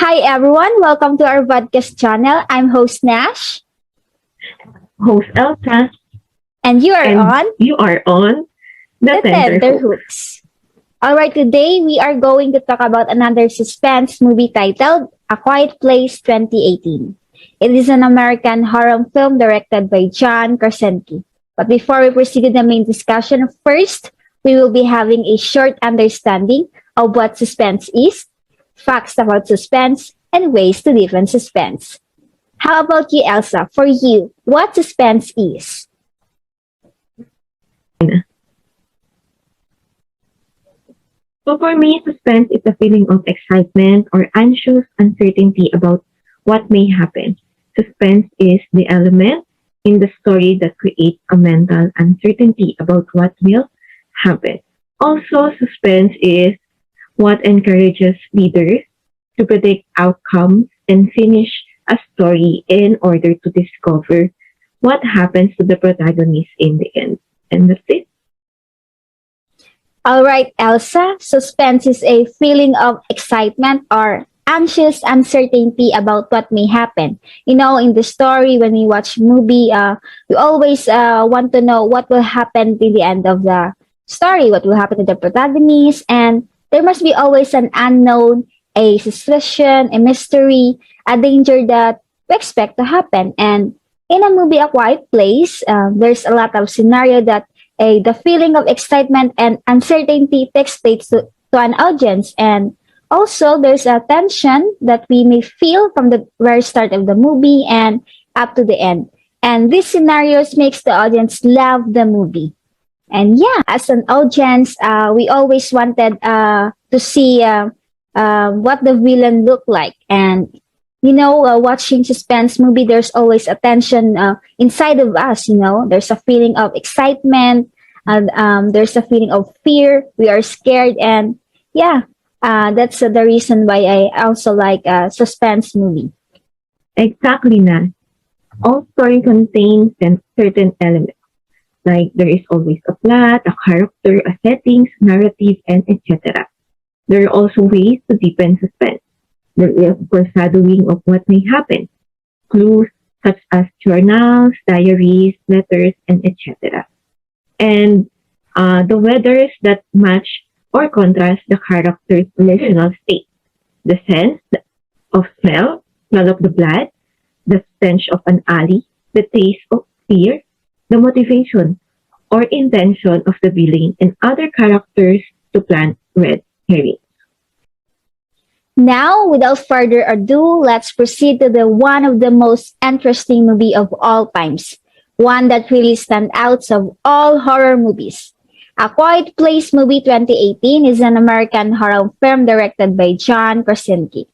Hi everyone, welcome to our VODCAST channel. I'm host Nash, Host Elsa, and you are and on you are on the the Tenterhooks. Tenterhooks. Alright, today we are going to talk about another suspense movie titled A Quiet Place 2018. It is an American horror film directed by John Krasinski. But before we proceed to the main discussion, first, we will be having a short understanding of what suspense is, facts about suspense, and ways to live in suspense. How about you, Elsa? For you, what suspense is? So for me, suspense is a feeling of excitement or anxious uncertainty about what may happen. Suspense is the element in the story that creates a mental uncertainty about what will happen. Also, suspense is what encourages readers to predict outcomes and finish a story in order to discover what happens to the protagonist in the end. And that's it. All right, Elsa, suspense is a feeling of excitement or anxious uncertainty about what may happen. You know, in the story, when we watch movie, we always want to know what will happen in the end of the story, what will happen to the protagonist, and there must be always an unknown, a suspicion, a mystery, a danger that we expect to happen. And in a movie, A Quiet Place, there's a lot of scenario that the feeling of excitement and uncertainty takes place to an audience. And also, there's a tension that we may feel from the very start of the movie and up to the end. And these scenarios makes the audience love the movie. And yeah, as an audience, we always wanted to see what the villain looked like. And, you know, watching suspense movie, there's always a tension inside of us, you know. There's a feeling of excitement, and there's a feeling of fear. We are scared. And yeah, that's the reason why I also like suspense movie. Exactly, Nan. All story contains certain elements. Like there is always a plot, a character, a settings, narrative, and etc. There are also ways to deepen suspense. There is foreshadowing of what may happen, clues such as journals, diaries, letters, and etc. And the weathers that match or contrast the character's relational state, the sense of smell of the blood, the stench of an alley, the taste of fear, the motivation or intention of the villain and other characters to plant red herrings. Now, without further ado, let's proceed to the one of the most interesting movie of all times. One that really stands out of all horror movies. A Quiet Place movie 2018 is an American horror film directed by John Krasinski.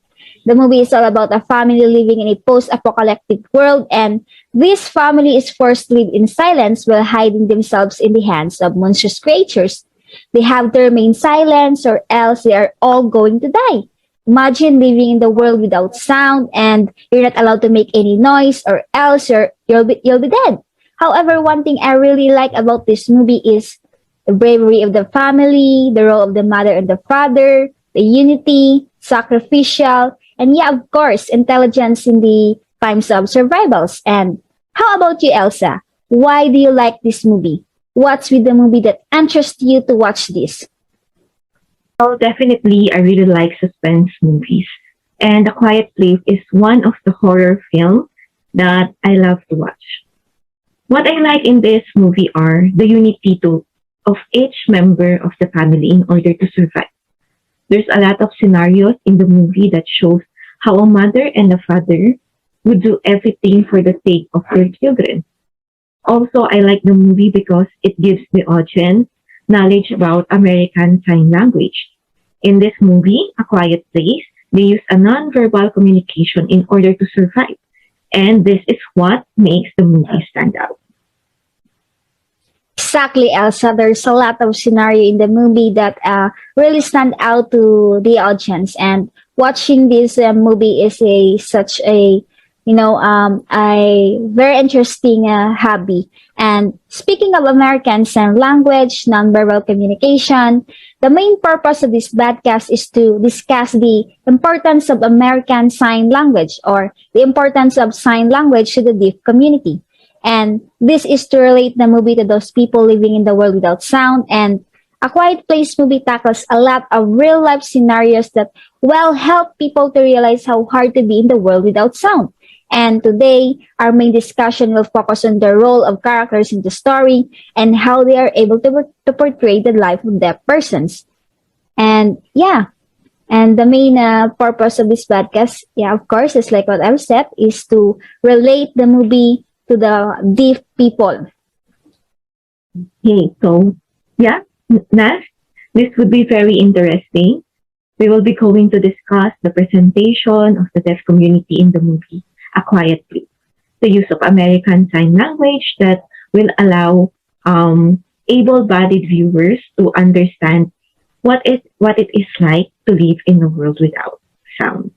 The movie is all about a family living in a post-apocalyptic world, and this family is forced to live in silence while hiding themselves in the hands of monstrous creatures. They have to remain silent or else they are all going to die. Imagine living in the world without sound and you're not allowed to make any noise or else you'll be dead. However, one thing I really like about this movie is the bravery of the family, the role of the mother and the father, the unity, sacrificial, and yeah, of course, intelligence in the times of survivals. And how about you, Elsa? Why do you like this movie? What's with the movie that interests you to watch this? Well, definitely, I really like suspense movies. And A Quiet Place is one of the horror films that I love to watch. What I like in this movie are the unity of each member of the family in order to survive. There's a lot of scenarios in the movie that shows how a mother and a father would do everything for the sake of their children. Also, I like the movie because it gives the audience knowledge about American Sign Language. In this movie, A Quiet Place, they use a non-verbal communication in order to survive. And this is what makes the movie stand out. Exactly, Elsa. There's a lot of scenario in the movie that really stand out to the audience, and watching this movie is a such a a very interesting hobby. And speaking of American Sign Language, nonverbal communication, the main purpose of this podcast is to discuss the importance of American Sign Language, or the importance of sign language to the deaf community. And this is to relate the movie to those people living in the world without sound. And A Quiet Place movie tackles a lot of real life scenarios that will help people to realize how hard to be in the world without sound. And today, our main discussion will focus on the role of characters in the story and how they are able to portray the life of deaf persons. And yeah, and the main purpose of this podcast, yeah, of course, is like what I've said, is to relate the movie to the deaf people. Okay, so yeah, Nash, this would be very interesting. We will be going to discuss the presentation of the deaf community in the movie, A Quiet Place, the use of American Sign Language that will allow able-bodied viewers to understand what it is like to live in a world without sound.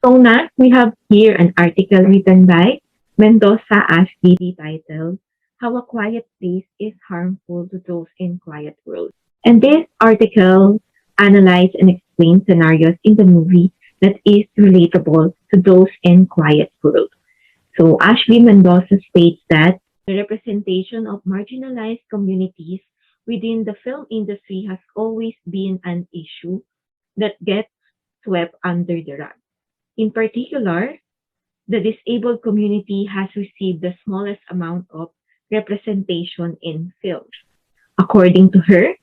So now we have here an article written by Mendoza Ashley titled How a Quiet Place is Harmful to Those in Quiet World. And this article analyzes and explains scenarios in the movie that is relatable to those in quiet world. So Ashley Mendoza states that the representation of marginalized communities within the film industry has always been an issue that gets swept under the rug. In particular, the disabled community has received the smallest amount of representation in films. According to her,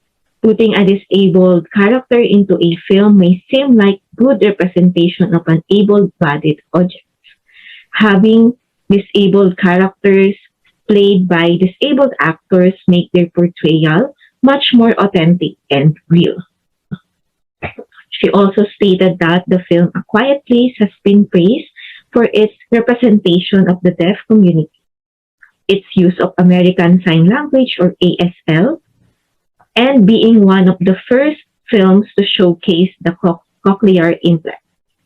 putting a disabled character into a film may seem like good representation of an able-bodied audience. Having disabled characters played by disabled actors make their portrayal much more authentic and real. She also stated that the film A Quiet Place has been praised for its representation of the deaf community, its use of American Sign Language or ASL, and being one of the first films to showcase the cochlear implant.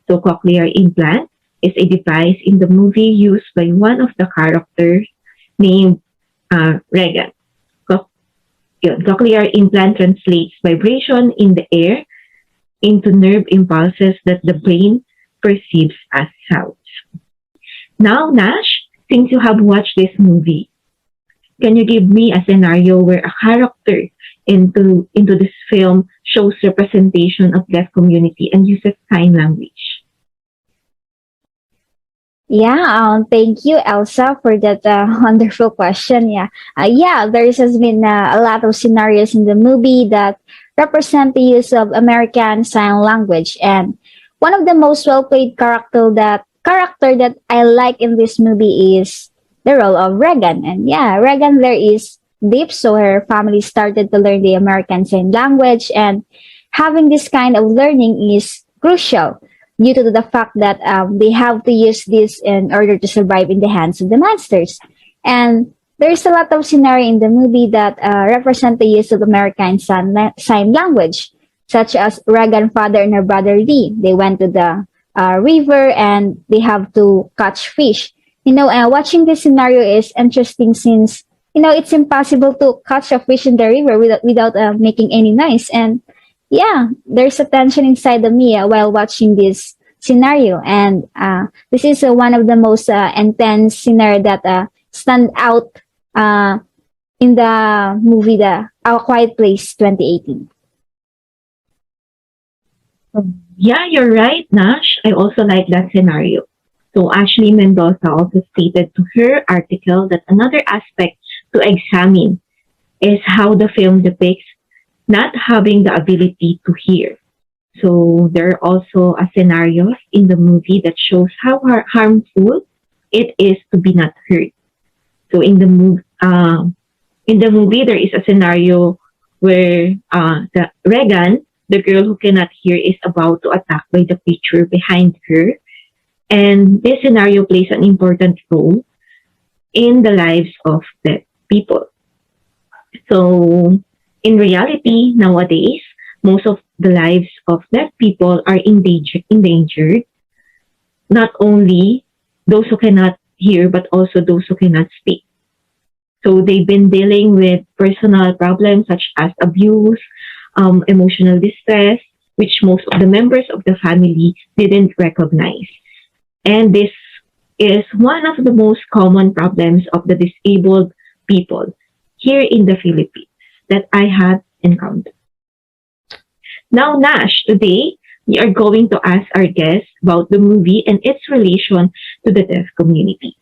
So cochlear implant is a device in the movie used by one of the characters named Regan. Cochlear implant translates vibration in the air into nerve impulses that the brain perceives as sounds. Now, Nash, since you have watched this movie, can you give me a scenario where a character into this film shows representation of deaf community and uses sign language? Yeah, thank you, Elsa, for that wonderful question. Yeah, there has been a lot of scenarios in the movie that represent the use of American Sign Language, and one of the most well-played character that I like in this movie is the role of Regan. And yeah, Regan there is deaf, so her family started to learn the American Sign Language, and having this kind of learning is crucial due to the fact that they have to use this in order to survive in the hands of the monsters. And there's a lot of scenario in the movie that represent the use of American Sign Language, such as Regan's father and her brother Lee. They went to the river and they have to catch fish. Watching this scenario is interesting since, it's impossible to catch a fish in the river without making any noise. And yeah, there's a tension inside of me while watching this scenario. And this is one of the most intense scenario that stand out in the movie, The A Quiet Place 2018. Yeah, you're right, Nash. I also like that scenario. So Ashley Mendoza also stated to her article that another aspect to examine is how the film depicts not having the ability to hear. So there are also scenarios in the movie that shows how harmful it is to be not heard. So in the movie, there is a scenario where the Regan, the girl who cannot hear, is about to attack by the creature behind her, and this scenario plays an important role in the lives of the people. So, in reality, nowadays, most of the lives of deaf people are endangered, not only those who cannot hear, but also those who cannot speak. So, they've been dealing with personal problems such as abuse, emotional distress, which most of the members of the family didn't recognize. And this is one of the most common problems of the disabled people here in the Philippines that I have encountered. Now, Nash, today we are going to ask our guests about the movie and its relation to the deaf community.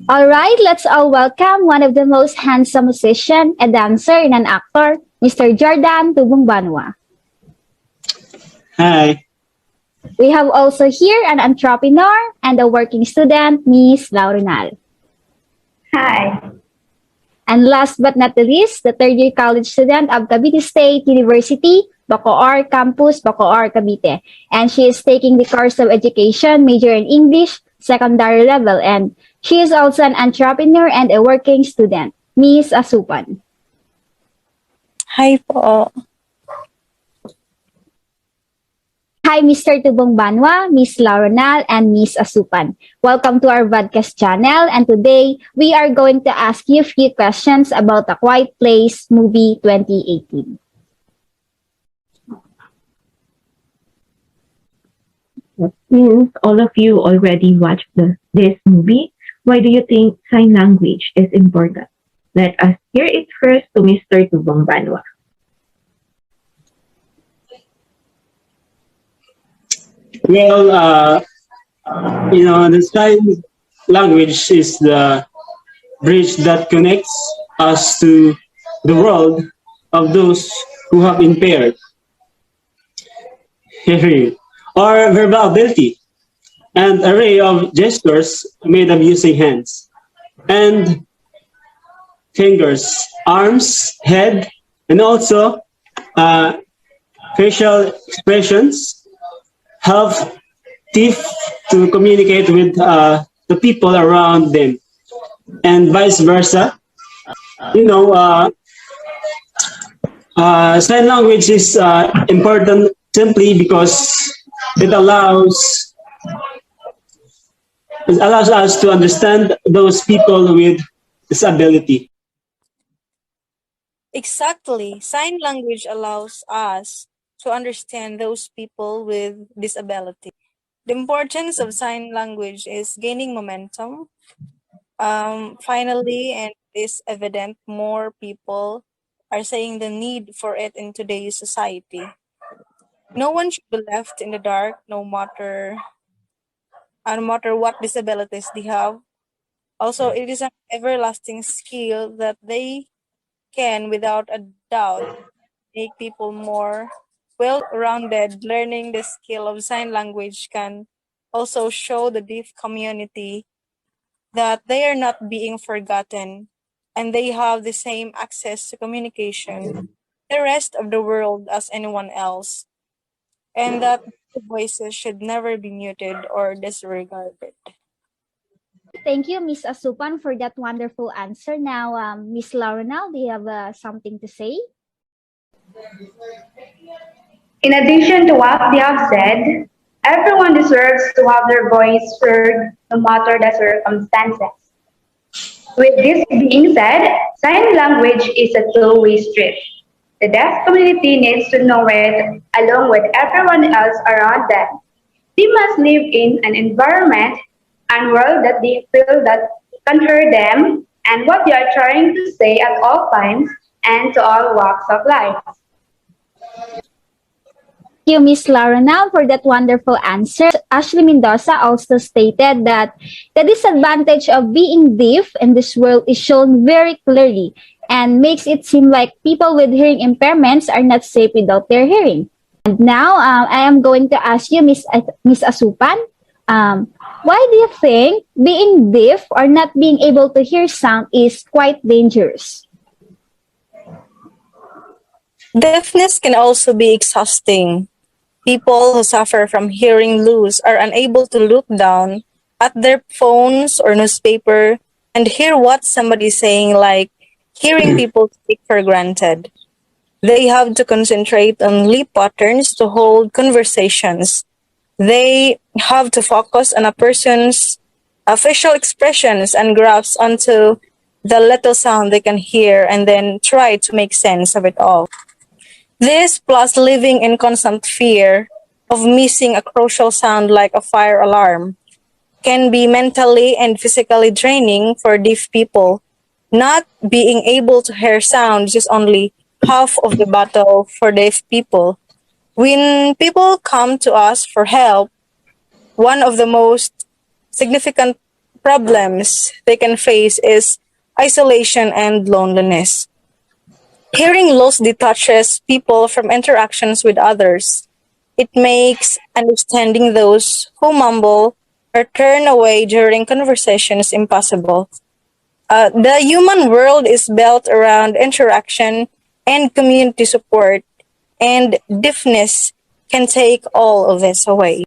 All right, let's all welcome one of the most handsome musician, a dancer, and an actor, Mr. Jirdan Tubongbanua. Hi. We have also here an entrepreneur and a working student, Miss Lauronal. Hi. And last but not the least, the third-year college student of Cavite State University, Bacoor Campus, Bacoor, Cavite. And she is taking the course of education, major in English, secondary level. And she is also an entrepreneur and a working student, Miss Asupan. Hi po. Hi, Mr. Tubongbanua, Miss Lauronal, and Miss Asupan. Welcome to our VODCAST channel, and today we are going to ask you a few questions about The Quiet Place movie 2018. Since all of you already watched this movie, why do you think sign language is important? Let us hear it first to Mr. Tubongbanua. Well, the sign language is the bridge that connects us to the world of those who have impaired hearing or verbal ability, an array of gestures made of using hands and fingers, arms, head, and also facial expressions help deaf to communicate with the people around them, and vice versa. Sign language is important simply because it allows us to understand those people with disability. Exactly. Sign language allows us to understand those people with disability. The importance of sign language is gaining momentum. Finally, and it is evident more people are saying the need for it in today's society. No one should be left in the dark, no matter what disabilities they have. Also, it is an everlasting skill that they can, without a doubt, make people more well-rounded. Learning the skill of sign language can also show the deaf community that they are not being forgotten and they have the same access to communication the rest of the world as anyone else, and that their voices should never be muted or disregarded. Thank you, Miss Asupan, for that wonderful answer. Now, Miss Lauronal, do you have something to say? In addition to what they have said, everyone deserves to have their voice heard no matter the circumstances. With this being said, sign language is a two-way street. The deaf community needs to know it along with everyone else around them. They must live in an environment and world that they feel that can hear them and what they are trying to say at all times and to all walks of life. You, Miss Lauronal, for that wonderful answer. Ashley Mendoza also stated that the disadvantage of being deaf in this world is shown very clearly and makes it seem like people with hearing impairments are not safe without their hearing. And now, I am going to ask you, Miss Asupan, why do you think being deaf or not being able to hear sound is quite dangerous? Deafness can also be exhausting. People who suffer from hearing loss are unable to look down at their phones or newspaper and hear what somebody is saying, like hearing people speak for granted. They have to concentrate on lip patterns to hold conversations. They have to focus on a person's facial expressions and grasp onto the little sound they can hear and then try to make sense of it all. This, plus living in constant fear of missing a crucial sound like a fire alarm, can be mentally and physically draining for deaf people. Not being able to hear sounds is only half of the battle for deaf people. When people come to us for help, one of the most significant problems they can face is isolation and loneliness. Hearing loss detaches people from interactions with others. It makes understanding those who mumble or turn away during conversations impossible. The human world is built around interaction and community support, and deafness can take all of this away.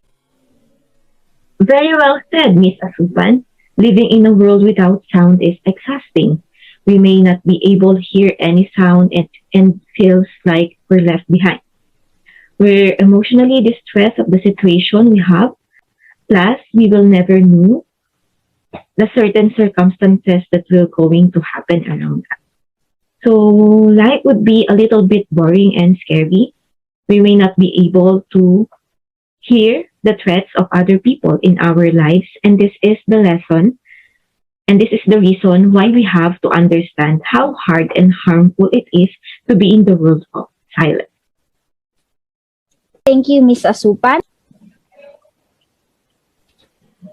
Very well said, Miss Asupan. Living in a world without sound is exhausting. We may not be able to hear any sound and feels like we're left behind. We're emotionally distressed of the situation we have. Plus, we will never know the certain circumstances that will going to happen around us. So life would be a little bit boring and scary. We may not be able to hear the threats of other people in our lives, and this is the lesson. And this is the reason why we have to understand how hard and harmful it is to be in the world of silence. Thank you, Miss Asupan.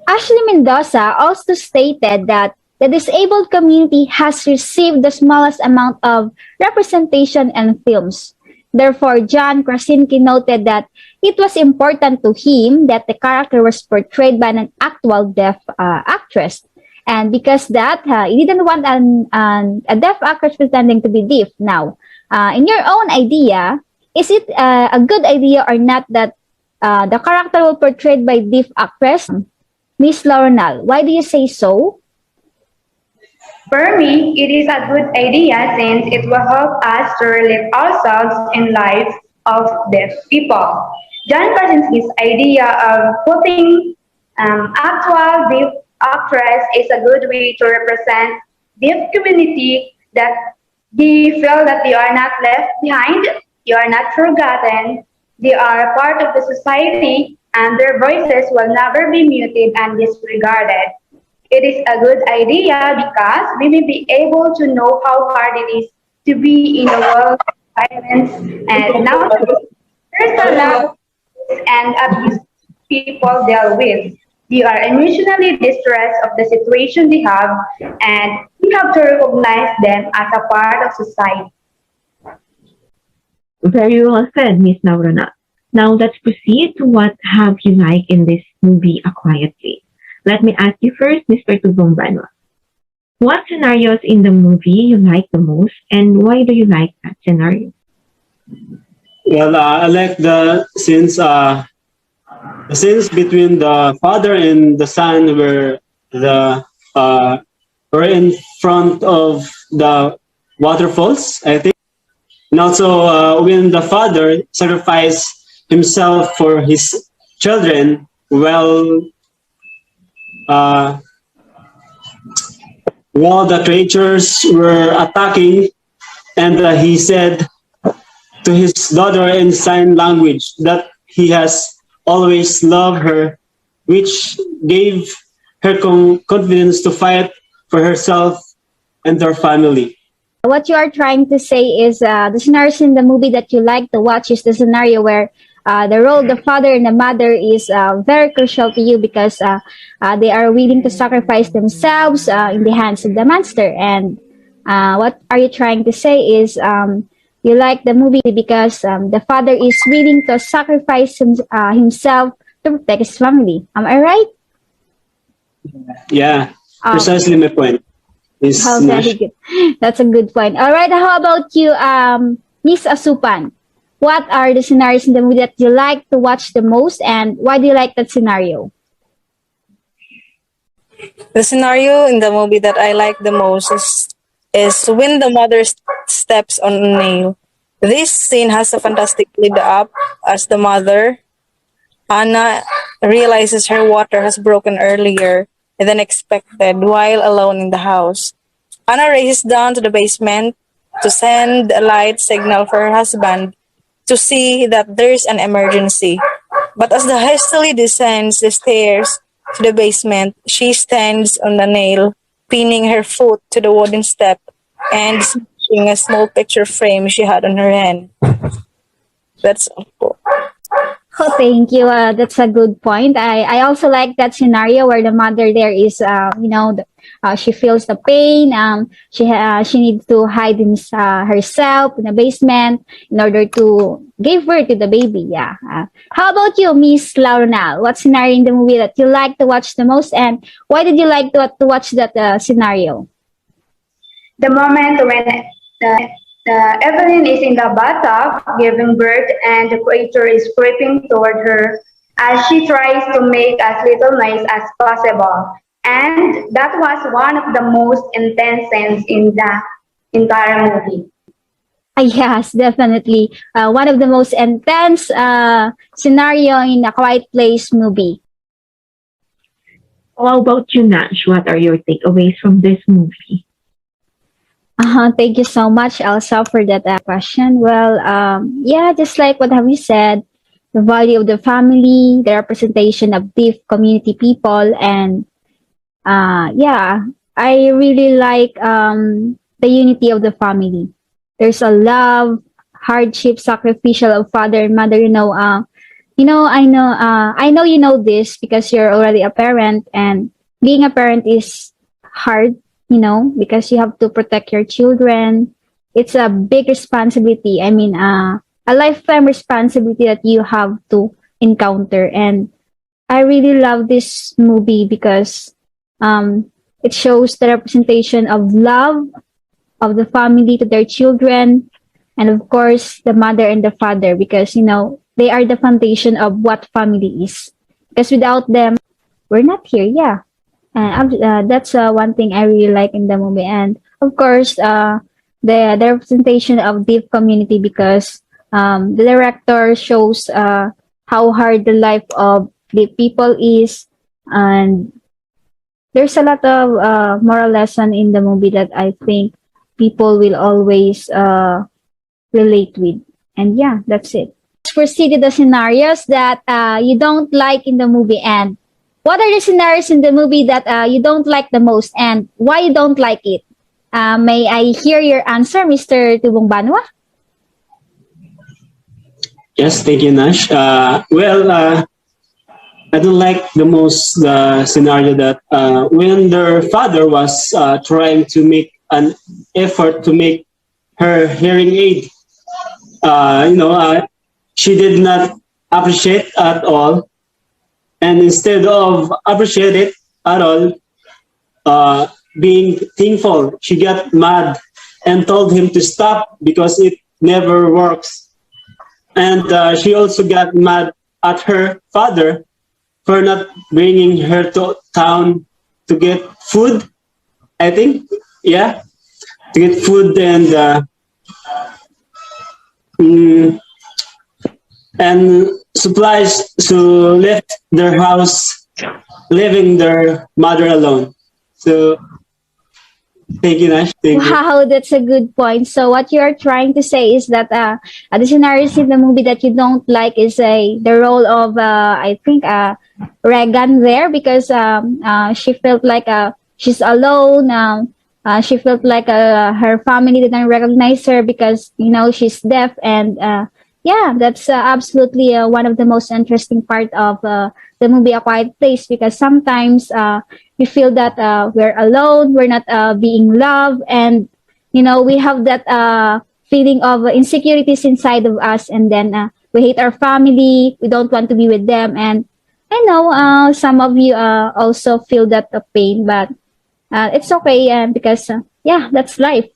Ashley Mendoza also stated that the disabled community has received the smallest amount of representation in films. Therefore, John Krasinski noted that it was important to him that the character was portrayed by an actual deaf actress. And because that, he didn't want a deaf actress pretending to be deaf. Now, in your own idea, is it a good idea or not that the character will portrayed by deaf actress? Miss Lauronal, why do you say so? For me, it is a good idea since it will help us to relate ourselves in life of deaf people. John Krasinski's idea of putting actual deaf actress is a good way to represent deaf community that they feel that they are not left behind, they are not forgotten, they are part of the society and their voices will never be muted and disregarded. It is a good idea because we may be able to know how hard it is to be in a world of silence and now there's a lot of and abuse people deal with. They are emotionally distressed of the situation they have and we have to recognize them as a part of society. Very well said, Miss Lauronal. Now let's proceed to what have you like in this movie, A Quiet Place. Let me ask you first, Mr. Tubongbanua. What scenarios in the movie you like the most and why do you like that scenario? Well, I like the scenes between the father and the son where the were in front of the waterfalls, I think. And also when the father sacrificed himself for his children, while the creatures were attacking, and he said to his daughter in sign language that he has always loved her, which gave her confidence to fight for herself and her family. What you are trying to say is the scenarios in the movie that you like to watch is the scenario where the role of the father and the mother is very crucial to you because they are willing to sacrifice themselves in the hands of the master. And what are you trying to say is you like the movie because the father is willing to sacrifice himself to protect his family. Am I right? Yeah, Oh, precisely my point. Is oh, very Nash. good. That's a good point. All right. How about you, Miss Asupan? What are the scenarios in the movie that you like to watch the most, and why do you like that scenario? The scenario in the movie that I like the most is when the mother steps on a nail. This scene has a fantastic lead up as the mother, Anna, realizes her water has broken earlier than expected while alone in the house. Anna races down to the basement to send a light signal for her husband to see that there's an emergency. But as the hastily descends the stairs to the basement, she stands on the nail, pinning her foot to the wooden step and smashing a small picture frame she had on her hand. That's all. Oh, thank you. That's a good point. I also like that scenario where the mother there is, she feels the pain. She needs to hide herself in the basement in order to give birth to the baby. Yeah. How about you, Miss Lauronal? What scenario in the movie that you like to watch the most, and why did you like to watch that scenario? The moment when Evelyn is in the bathtub giving birth and the creature is creeping toward her as she tries to make as little noise as possible. And that was one of the most intense scenes in the entire movie. Yes, definitely. One of the most intense scenario in a Quiet Place movie. How about you, Nash? What are your takeaways from this movie? Thank you so much, Elsa, for that question. Well, yeah, just like what have you said, the value of the family, the representation of deaf community people, and yeah, I really like the unity of the family. There's a love, hardship, sacrificial of father and mother. I know you know this because you're already a parent, and being a parent is hard, because you have to protect your children. It's a big responsibility. I mean, a lifetime responsibility that you have to encounter. And I really love this movie because it shows the representation of love of the family to their children, and of course, the mother and the father, because, they are the foundation of what family is. Because without them, we're not here. Yeah. And that's one thing I really like in the movie. And of course, the representation of deaf community, because the director shows how hard the life of the people is. And there's a lot of moral lesson in the movie that I think people will always relate with. And yeah, that's it. Let's proceed to the scenarios that you don't like in the movie. And what are the scenarios in the movie that you don't like the most, and why you don't like it? May I hear your answer, Mr. Tubongbanua? Yes, thank you, Nash. I don't like the most the scenario that when their father was trying to make an effort to make her hearing aid, she did not appreciate at all. And instead of appreciate it at all, being thankful, she got mad and told him to stop because it never works. And she also got mad at her father for not bringing her to town to get food, I think. Yeah, to get food and supplies, to left their house, leaving their mother alone. So, thank you, Nash. Thank you. Wow, that's a good point. So what you're trying to say is that the scenarios in the movie that you don't like is the role of I think Regan there, because she felt like she's alone. She felt like her family didn't recognize her because she's deaf, and yeah, that's absolutely one of the most interesting part of the movie A Quiet Place, because sometimes we feel that we're alone, we're not being loved, and we have that feeling of insecurities inside of us, and then we hate our family, we don't want to be with them, and I know some of you also feel that pain, but it's okay, because yeah, that's life.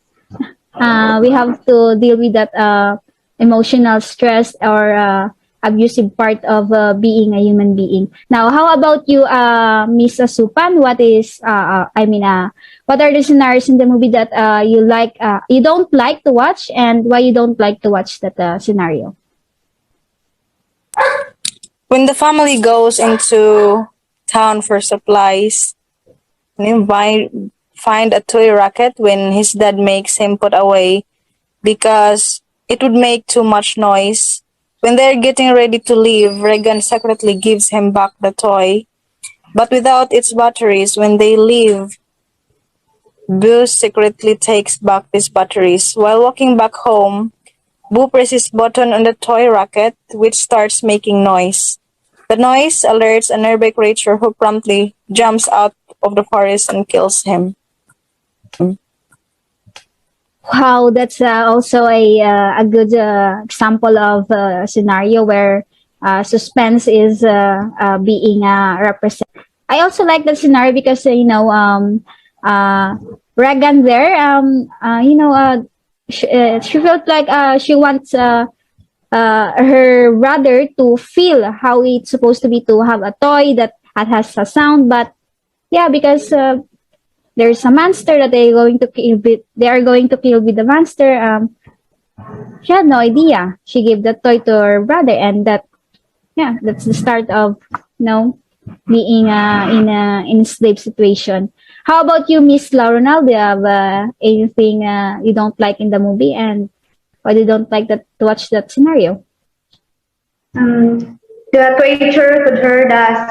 We have to deal with that emotional stress or abusive part of being a human being. Now, how about you, Miss Asupan? What are the scenarios in the movie that you don't like to watch, and why you don't like to watch that scenario? When the family goes into town for supplies, and find a toy rocket when his dad makes him put away because it would make too much noise. When they're getting ready to leave, Regan secretly gives him back the toy, but without its batteries. When they leave, Boo secretly takes back these batteries. While walking back home, Boo presses button on the toy rocket, which starts making noise. The noise alerts a nearby creature who promptly jumps out of the forest and kills him. Wow, that's also a good example of a scenario where suspense is being represented. I also like that scenario because Regan there, she felt like she wants her brother to feel how it's supposed to be to have a toy that has a sound, but yeah, because there's a monster that they are going to kill with the monster. She had no idea. She gave the toy to her brother, and that's the start of being in a slave situation. How about you, Miss Lauronal? Do you have anything you don't like in the movie, and why you don't like that to watch that scenario? The creature could hear the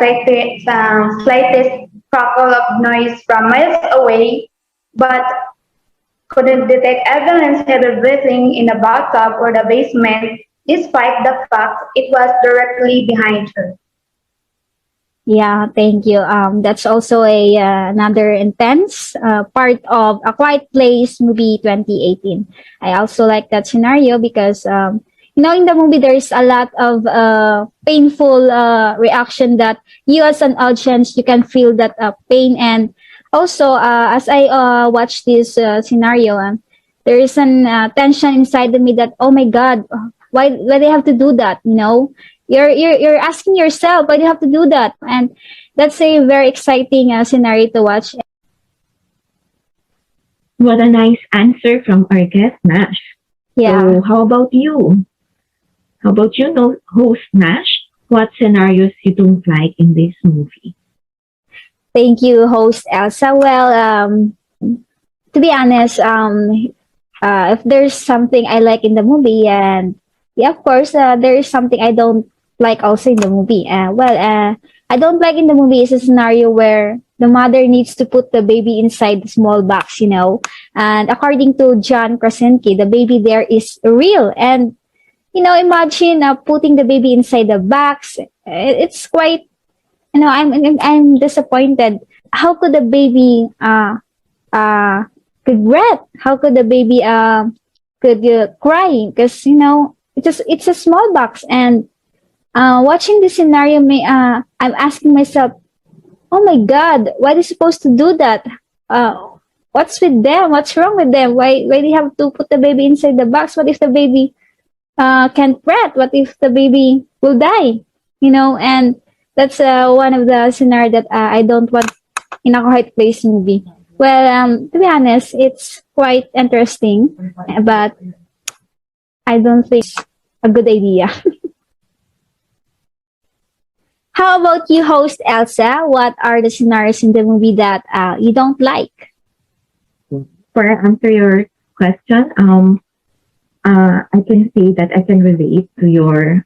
slightest crackle of noise from miles away, but couldn't detect Evelyn's heavy breathing in the bathtub or the basement, despite the fact it was directly behind her. Yeah, thank you. That's also another intense part of A Quiet Place movie 2018. I also like that scenario because in the movie there's a lot of painful reaction that you as an audience you can feel that pain, and also as I watch this scenario, there is an tension inside of me that, oh my God, why they have to do that? You're asking yourself why do you have to do that, and that's a very exciting scenario to watch. What a nice answer from our guest, Nash. Yeah. So how about you? How about you, host Nash? What scenarios you don't like in this movie? Thank you, host Elsa. Well, to be honest, if there's something I like in the movie, and yeah, of course, there is something I don't like also in the movie. I don't like in the movie is a scenario where the mother needs to put the baby inside the small box, and according to John Krasinski, the baby there is real, and imagine putting the baby inside the box. It's quite, I'm disappointed. How could the baby could breathe? How could the baby could cry? Because it's a small box, and watching this scenario, I'm asking myself, oh my God, why are they supposed to do that? What's with them? What's wrong with them? Why they have to put the baby inside the box? What if the baby can't breathe? What if the baby will die? And that's one of the scenario that I don't want in A Quiet Place movie. Well, to be honest, it's quite interesting, but I don't think it's a good idea. How about you, host Elsa? What are the scenarios in the movie that you don't like? For answer your question, I can say that I can relate to your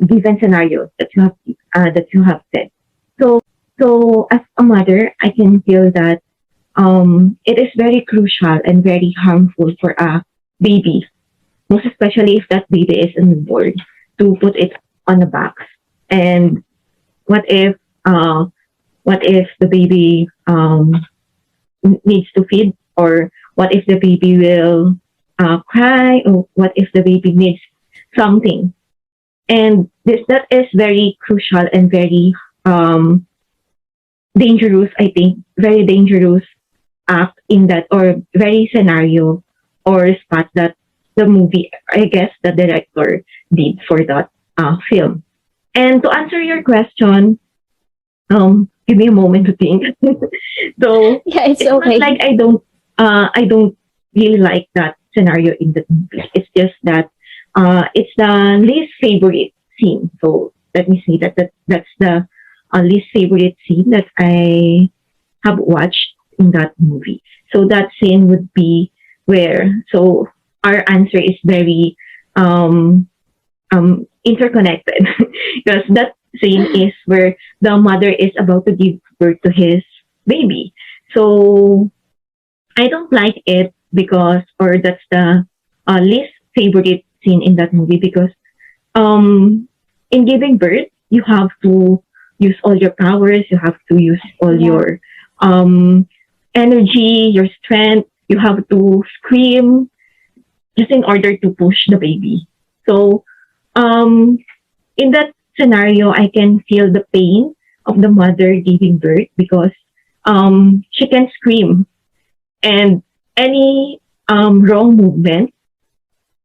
given scenarios that you have said. So as a mother, I can feel that it is very crucial and very harmful for a baby most especially if that baby is a newborn, to put it on a box. And what if uh, what if the baby needs to feed, or what if the baby will cry, or what if the baby needs something. And this that is very crucial and very dangerous, I think, very dangerous act in that, or very scenario or spot that the movie, I guess the director did for that film. And to answer your question, give me a moment to think. So Yeah, it's it's not okay. like I don't really like that scenario in the movie. It's just that it's the least favorite scene. So let me say that's the least favorite scene that I have watched in that movie. So that scene would be where, so our answer is very interconnected because that scene is where the mother is about to give birth to his baby. So I don't like it because, or that's the least favorite scene in that movie because in giving birth, you have to use all your powers, you have to use all Yeah. your energy, your strength, you have to scream just in order to push the baby. So um, in that scenario, I can feel the pain of the mother giving birth because she can scream, and any wrong movement,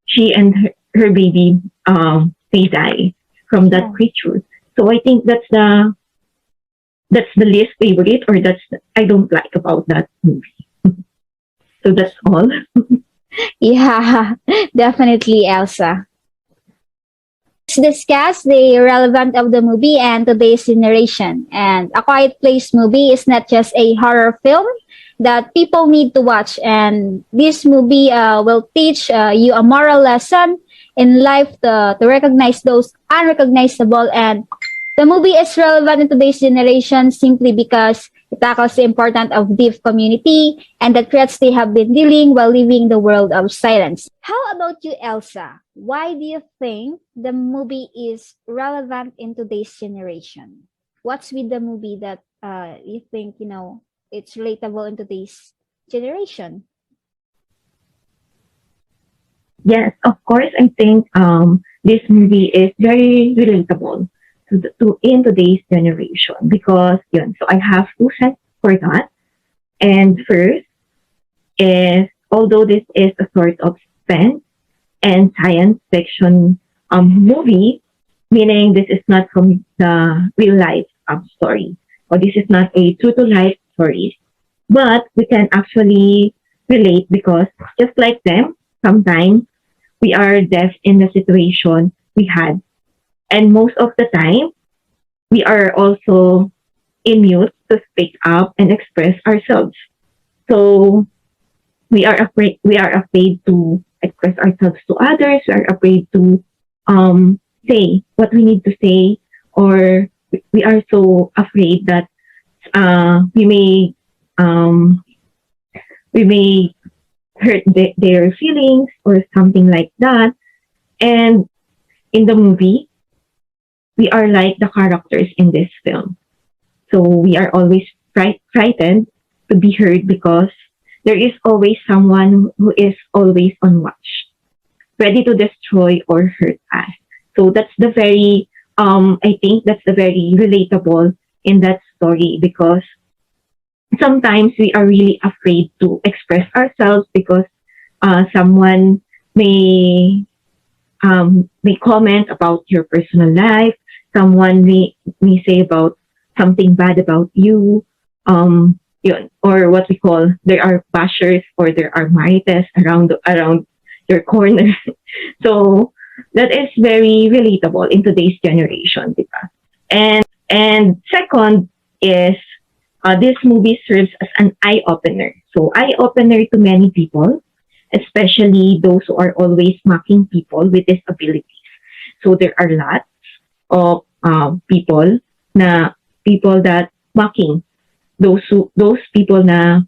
she and her baby may die from that Yeah. creature. So I think that's the least favorite, or I don't like about that movie. So that's all. Yeah, definitely, Elsa. Let's discuss the relevance of the movie and today's generation. And A Quiet Place movie is not just a horror film that people need to watch. And this movie will teach you a moral lesson in life to recognize those unrecognizable. And the movie is relevant in today's generation simply because it tackles the importance of deaf community and the threats they have been dealing while living the world of silence. How about you, Elsa? Why do you think the movie is relevant in today's generation? What's with the movie that you think, it's relatable in today's generation? Yes, of course. I think this movie is very relatable to in today's generation because yun. So I have two sets for that. And first is, although this is a sort of suspense and science fiction movie, meaning this is not from the real life story, or this is not a true to life story, but we can actually relate because just like them, sometimes we are deaf in the situation we had. And most of the time, we are also in mute to speak up and express ourselves. So we are afraid to express ourselves to others. We are afraid to say what we need to say, or we are so afraid that we um, may hurt their feelings or something like that. And in the movie, we are like the characters in this film. So we are always frightened to be heard because there is always someone who is always on watch, ready to destroy or hurt us. So that's the very, I think that's the very relatable in that story because sometimes we are really afraid to express ourselves because someone may comment about your personal life. Someone may say about something bad about you. Yun, or what we call, there are bashers or there are marites around your corner. So that is very relatable in today's generation, diba? And second is this movie serves as an eye opener. So eye opener to many people, especially those who are always mocking people with disabilities. So there are lots of people that mocking those people na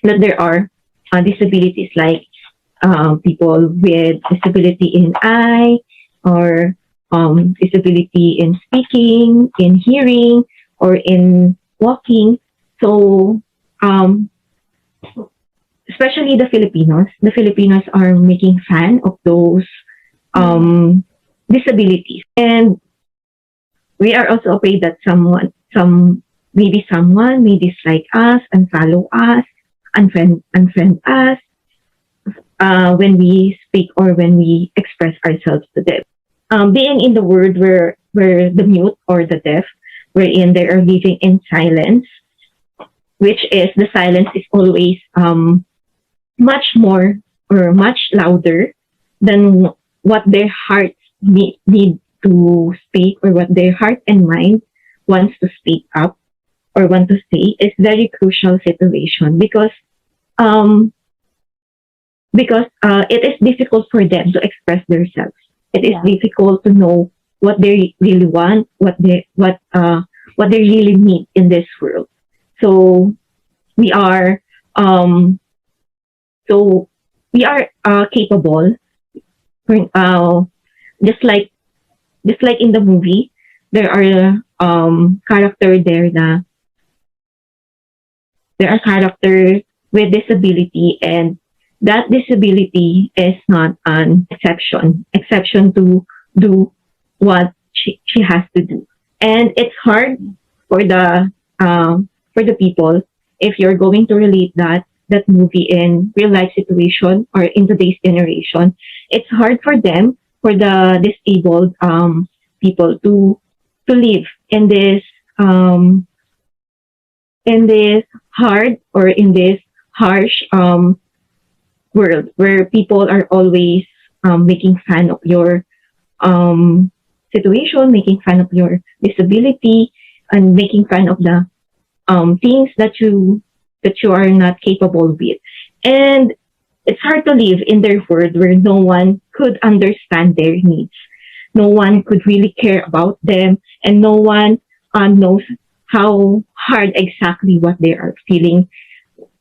that there are disabilities, like people with disability in eye or disability in speaking, in hearing, or in walking. So, especially the Filipinos are making fun of those disabilities, and we are also afraid that someone may dislike us, unfollow us, unfriend us when we speak or when we express ourselves to them. Being in the world where the mute or the deaf, wherein they are living in silence, which is the silence is always much more or much louder than what their hearts need to speak, or what their heart and mind wants to speak up or want to say, is very crucial situation, because it is difficult for them to express themselves. It is difficult to know what they really want, what they really need in this world. So we are capable. Just like in the movie, there are characters with disability, and that disability is not an exception to do what she has to do. And it's hard for the people, if you're going to relate that movie in real life situation or in today's generation. It's hard for them, for the disabled people, to live in this hard or in this harsh world, where people are always making fun of your situation, making fun of your disability, and making fun of the things that you are not capable with. And it's hard to live in their world where no one could understand their needs. No one could really care about them, and no one knows how hard exactly what they are feeling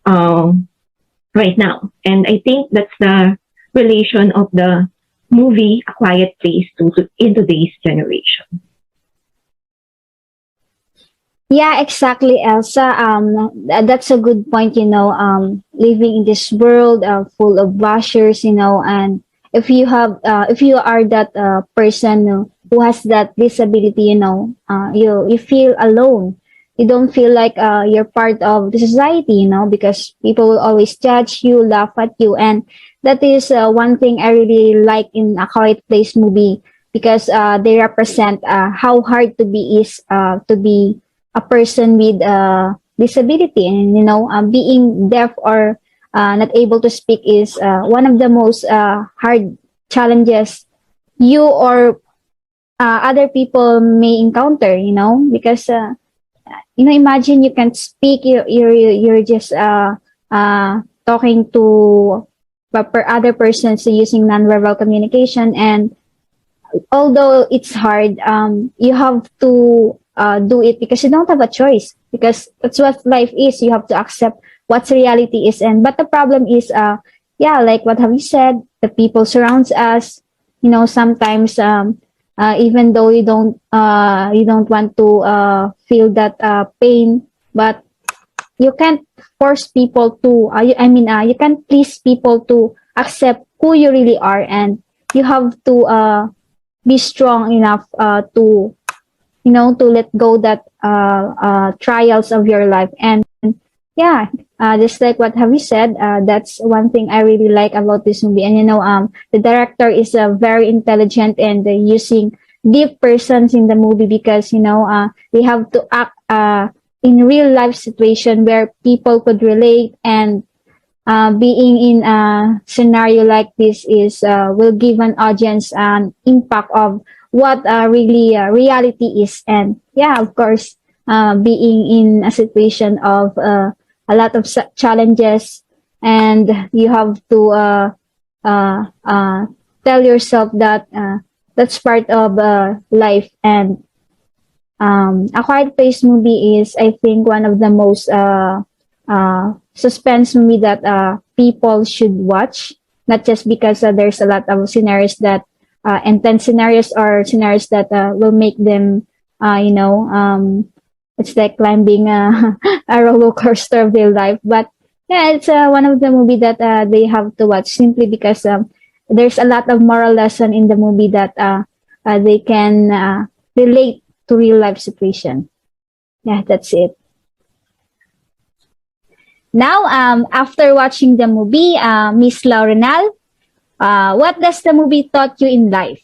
right now. And I think that's the relation of the movie A Quiet Place in today's generation. Yeah, exactly, Elsa. That's a good point. Living in this world full of bashers, and if you are that person who has that disability, you feel alone. You don't feel like you're part of the society, because people will always judge you, laugh at you, and that is one thing I really like in A Quiet Place movie, because they represent how hard to be a person with disability. And being deaf or not able to speak is one of the most hard challenges you or other people may encounter, because imagine you can't speak, you're just talking to other persons using nonverbal communication. And although it's hard, you have to do it because you don't have a choice, because that's what life is. You have to accept what reality is. But the problem is, like what have you said, the people surrounds us. Sometimes even though you don't want to feel that pain, but you can't force people to. You can't please people to accept who you really are, and you have to be strong enough to let go that trials of your life. And just like what have you said, that's one thing I really like about this movie. And the director is very intelligent and using deep persons in the movie, because they have to act in real life situation where people could relate. And being in a scenario like this is will give an audience an impact of what really reality is. And of course, being in a situation of a lot of challenges, and you have to tell yourself that that's part of life. And A Quiet Place movie is, I think, one of the most suspense movie that people should watch. not just because there's a lot of scenarios that intense scenarios or scenarios that will make them, it's like climbing a roller coaster of their life. But yeah, it's one of the movie that they have to watch simply because there's a lot of moral lesson in the movie that they can relate to real life situation. Yeah, that's it. Now, after watching the movie, Miss Lauronal, what does the movie taught you in life?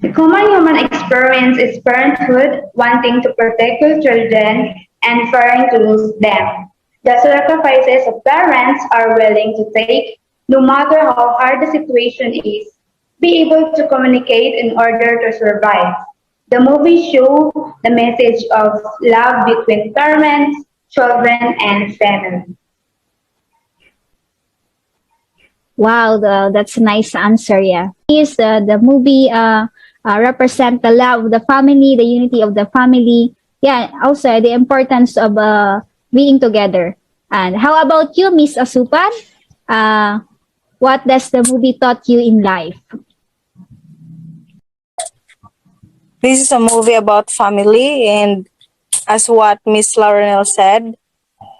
The common human experience is parenthood, wanting to protect your children and fearing to lose them. The sacrifices of parents are willing to take, no matter how hard the situation is, be able to communicate in order to survive. The movie shows the message of love between parents, children, and family. Wow, that's a nice answer. Yeah, is the movie represent the love of the family, the unity of the family. Yeah, also the importance of being together. And how about you, Miss Asupan? What does the movie taught you in life? This is a movie about family, and as what Miss Lauronal said,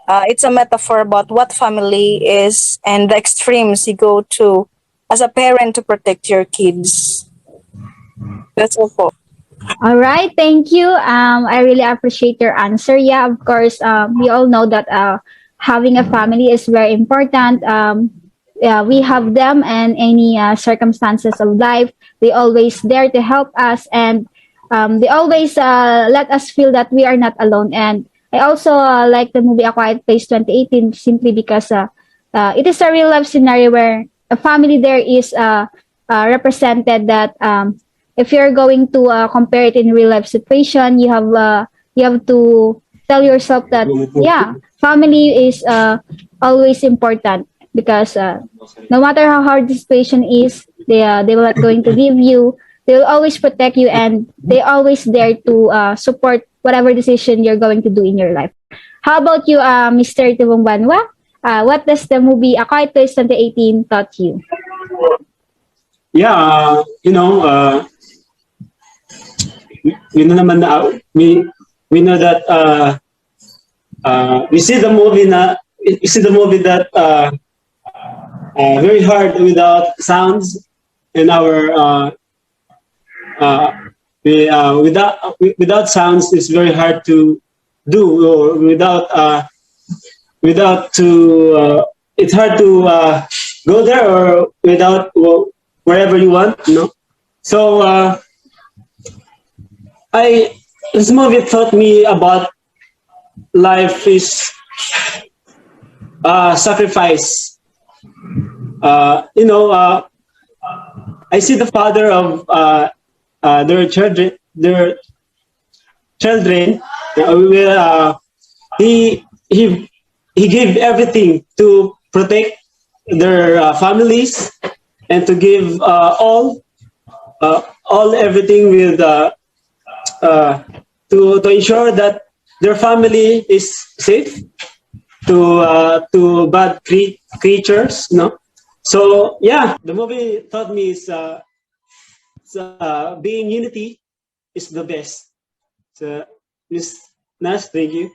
it's a metaphor about what family is and the extremes you go to as a parent to protect your kids. That's all po. All right, thank you. I really appreciate your answer. Yeah, of course, we all know that having a family is very important. Yeah, we have them in any circumstances of life. They always there to help us, and they always let us feel that we are not alone. And I also like the movie A Quiet Place 2018 simply because it is a real life scenario where a family there is represented that if you're going to compare it in real life situation, you have to tell yourself that yeah, family is always important because no matter how hard the situation is, they will not going to leave you. They will always protect you, and they always there to support whatever decision you're going to do in your life. How about you, Mr. Tubongbanua? What does the movie A Quiet Place 2018 taught you? Yeah, we know naman na we know that we see the movie that very hard without sounds in our without sounds is very hard to do, or without to it's hard to go there, or without wherever you want, so this movie taught me about life is sacrifice. I see the father of their children. He gave everything to protect their families and to give all everything with to ensure that their family is safe to bad creatures. So yeah, the movie taught me is being unity is the best. So Miss Nash, thank you.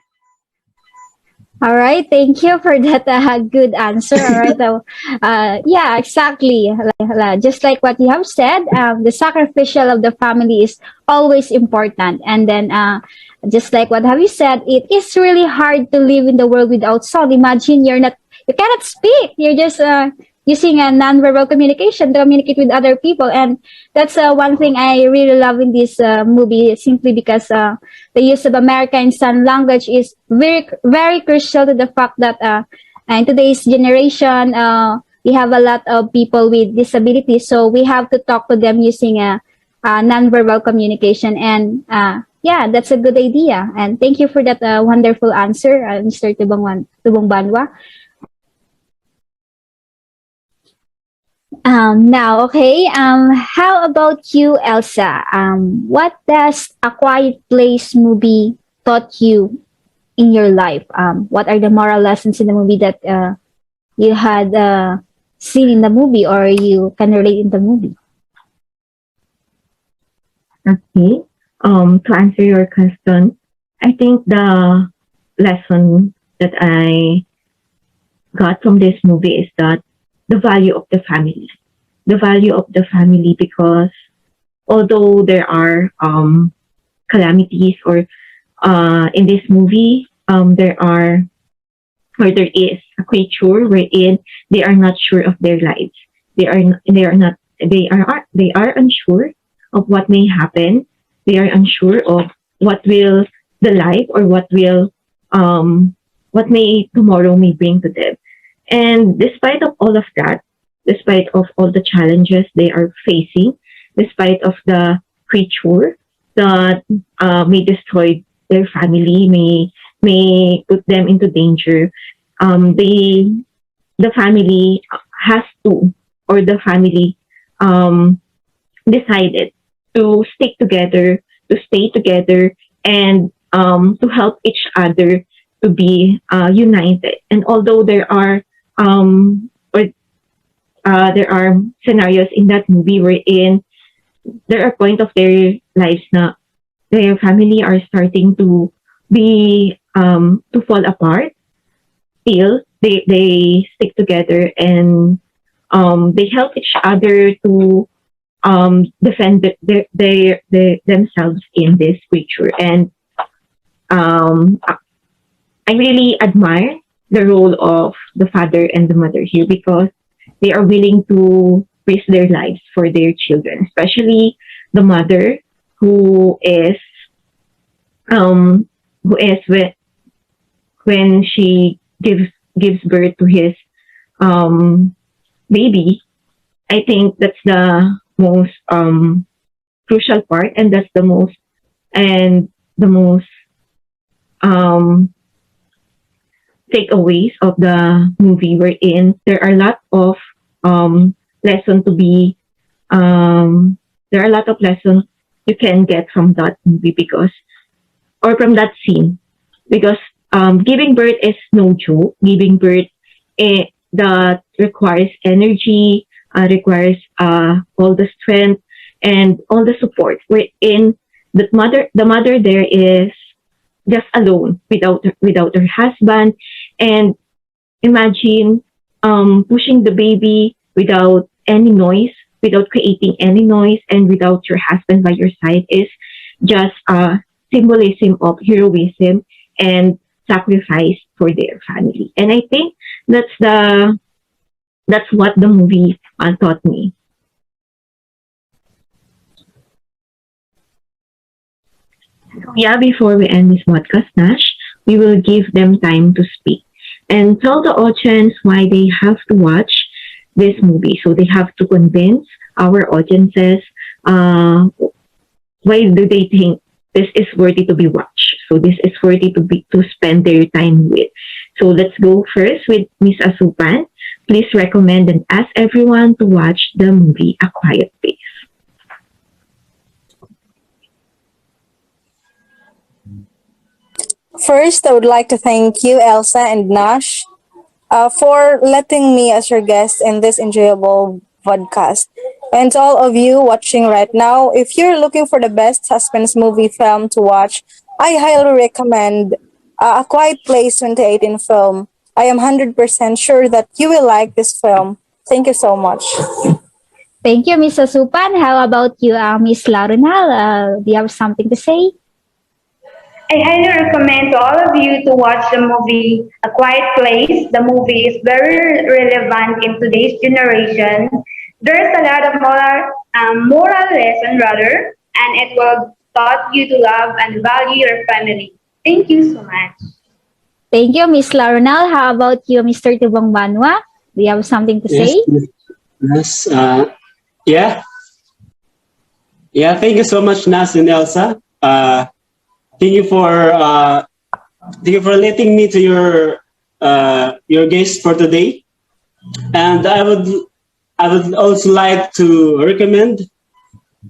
All right, thank you for that good answer. All right, yeah, exactly. Just like what you have said, the sacrificial of the family is always important. And then, just like what have you said, it is really hard to live in the world without sound. Imagine you cannot speak. You're just using a nonverbal communication to communicate with other people, and that's one thing I really love in this movie, simply because the use of American Sign Language is very, very crucial to the fact that in today's generation, we have a lot of people with disabilities, so we have to talk to them using a nonverbal communication. And yeah, that's a good idea. And thank you for that wonderful answer, Mr. Tubongbanua. Now, okay. How about you, Elsa? What does A Quiet Place movie taught you in your life? What are the moral lessons in the movie that you had seen in the movie or you can relate in the movie? Okay. To answer your question, I think the lesson that I got from this movie is that the value of the family. The value of the family, because although there are calamities, or in this movie, there is a creature wherein they are not sure of their lives. They are not they are unsure of what may happen. They are unsure of what will the life, or what may tomorrow may bring to them. And despite of all of that, despite of all the challenges they are facing, despite of the creature that may destroy their family, may put them into danger, the family has to, or the family decided to stick together, to stay together, and to help each other to be united. And although there are scenarios in that movie wherein there are point of their lives na their family are starting to be to fall apart, still they stick together, and they help each other to defend themselves in this creature. And I really admire the role of the father and the mother here, because they are willing to risk their lives for their children, especially the mother, who is when she gives birth to his baby. I think that's the most crucial part, and that's the most takeaways of the movie, wherein there are a lot of lesson to be there are a lot of lessons you can get from that movie, from that scene, because giving birth is no joke. Giving birth, that requires energy, requires all the strength and all the support. Wherein the mother there is just alone, without her husband. And imagine pushing the baby without any noise, without creating any noise, and without your husband by your side, is just a symbolism of heroism and sacrifice for their family. And I think that's what the movie taught me. So yeah, before we end this podcast, Nash, we will give them time to speak and tell the audience why they have to watch this movie. So they have to convince our audiences why do they think this is worthy to be watched. So this is worthy to spend their time with. So let's go first with Miss Asupan. Please recommend and ask everyone to watch the movie A Quiet Place. First, I would like to thank you, Elsa and Nash, for letting me as your guest in this enjoyable podcast. And to all of you watching right now, if you're looking for the best suspense movie film to watch, I highly recommend A Quiet Place 2018 film. I am 100% sure that you will like this film. Thank you so much. Thank you, Miss Asupan. How about you, Miss Lauronal? Do you have something to say? I highly recommend to all of you to watch the movie A Quiet Place. The movie is very relevant in today's generation. There's a lot of moral lesson rather, and it will taught you to love and value your family. Thank you so much. Thank you, Miss Lauronal. How about you, Mr. Tubongbanua? Do you have something to say? Yes. Yeah. Yeah. Thank you so much, Nas and Elsa. Thank you for letting me to your guest for today. And I would also like to recommend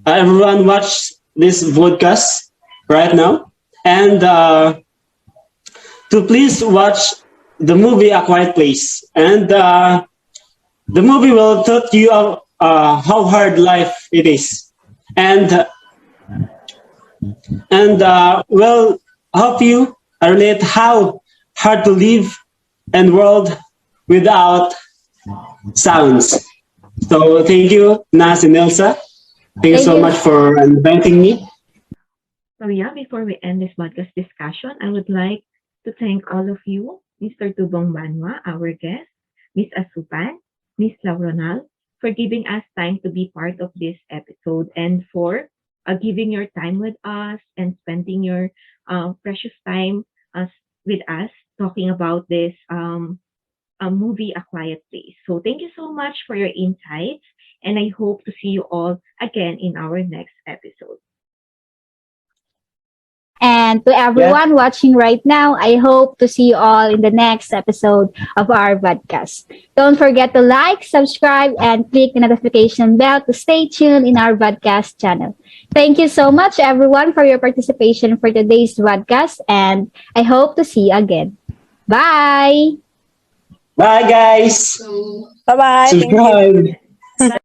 everyone watch this podcast right now, and to please watch the movie A Quiet Place, and the movie will taught you how hard life it is, and will help you relate how hard to live and world without sounds. So thank you, Nash and Elsa. Thank you Thank so you. much for inviting me. So yeah, before we end this podcast discussion, I would like to thank all of you, Mr. Tubongbanua, our guest, Miss Asupan, Miss Lauronal, for giving us time to be part of this episode and for giving your time with us and spending your precious time with us talking about this movie, A Quiet Place. So thank you so much for your insights, and I hope to see you all again in our next episode. And to Yeah. everyone watching right now, I hope to see you all in the next episode of our podcast. Don't forget to like, subscribe, and click the notification bell to stay tuned in our podcast channel. Thank you so much, everyone, for your participation for today's podcast, and I hope to see you again. Bye! Bye, guys. Bye bye. Thank you. Subscribe.